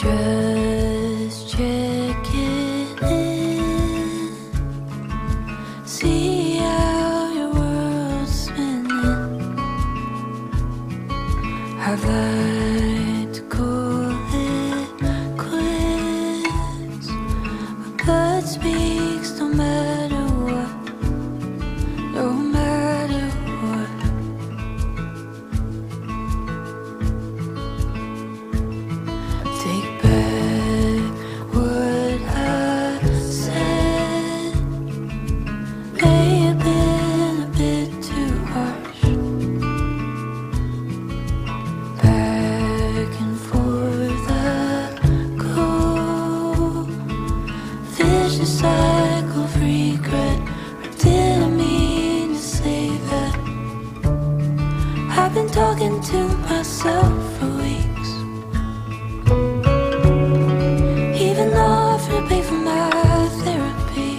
Just checking in, see how your world's spinning. I'd like to call it quits, but blood speaks no matter what, no matter what. Take back what I said, may have been a bit too harsh. Back and forth I go, vicious cycle of regret. Or did I mean to say that? I've been talking to myself for weeks, even offered to pay for my therapy,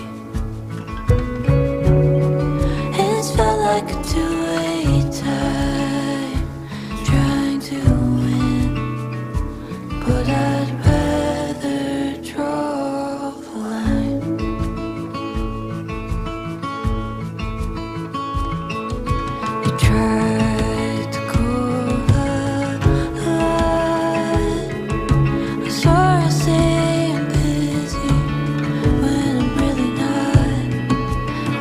and it's felt like a two-way tie, trying to win, but I'd rather draw the line. You tried to call a lie. I'm sorry I say I'm busy when I'm really not.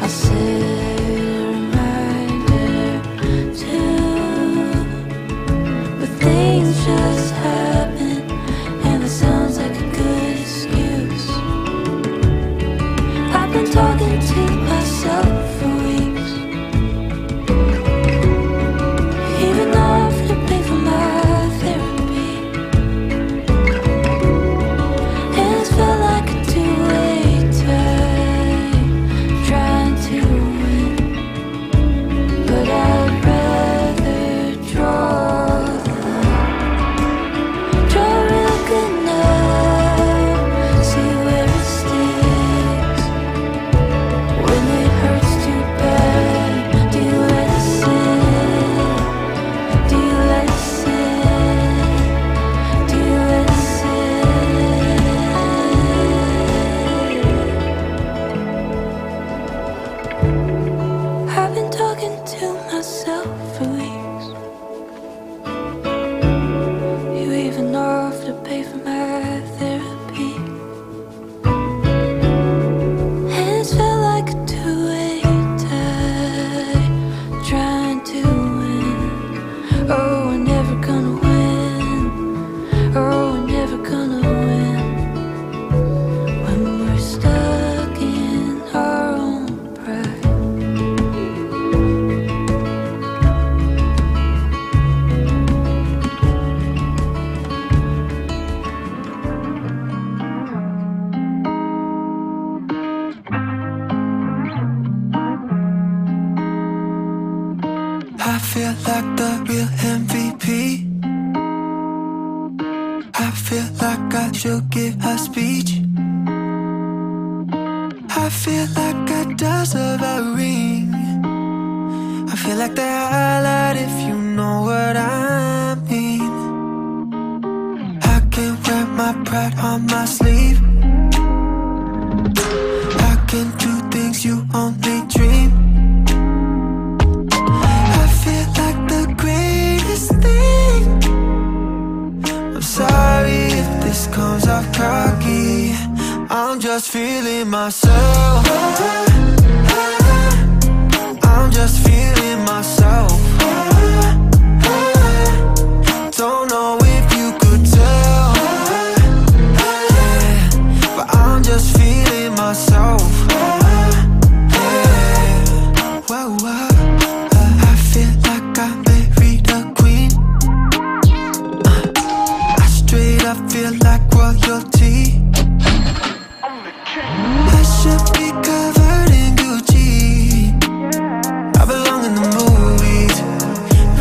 I'll set a reminder too, but things just happen, and it sounds like a good excuse. I've been talking to myself for weeks, even offered to pay for my therapy, and it's felt like a two-way tie, trying to win, but I'd rather draw the line. Draw real good now, see where it sticks. When it hurts too bad, do you let it sit? Do you let it sit? Do you let it sit? I've been talking to myself for weeks. You even offered to pay for my therapy, and it's felt like a two-way tie, trying to win. Oh, we're never gonna win. Oh, we're never gonna win when we're stuck in our own pride. I feel like the real MVP. I feel like I should give a speech. I feel like I deserve a ring. I feel like the highlight, if you know what I mean. I can wear my pride on my sleeve. I can do things you only dream. I feel like the greatest thing. I'm sorry if this comes off cocky. I'm just feeling myself. I'm just feeling myself. Don't know if you could tell, yeah, but I'm just feeling myself. Yeah. Whoa, whoa. I feel like I married a queen. I straight up feel like royalty. I should be covered in Gucci. I belong in the movies,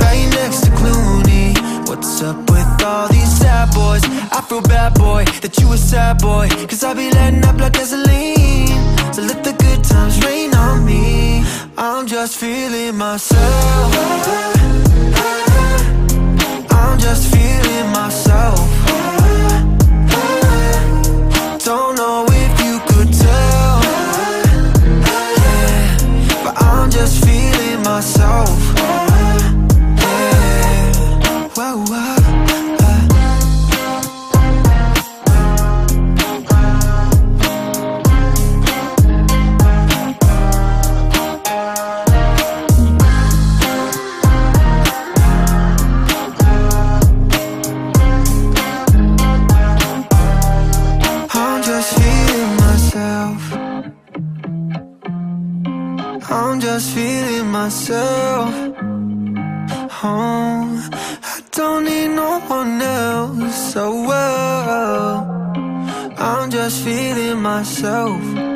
right next to Clooney. What's up with all these sad boys? I feel bad, boy, that you a sad boy, cause I be letting up like gasoline. So let the good times rain on me. I'm just feeling myself. I'm just feeling myself. just feeling myself. Oh, I don't need no one else. So well, I'm just feeling myself.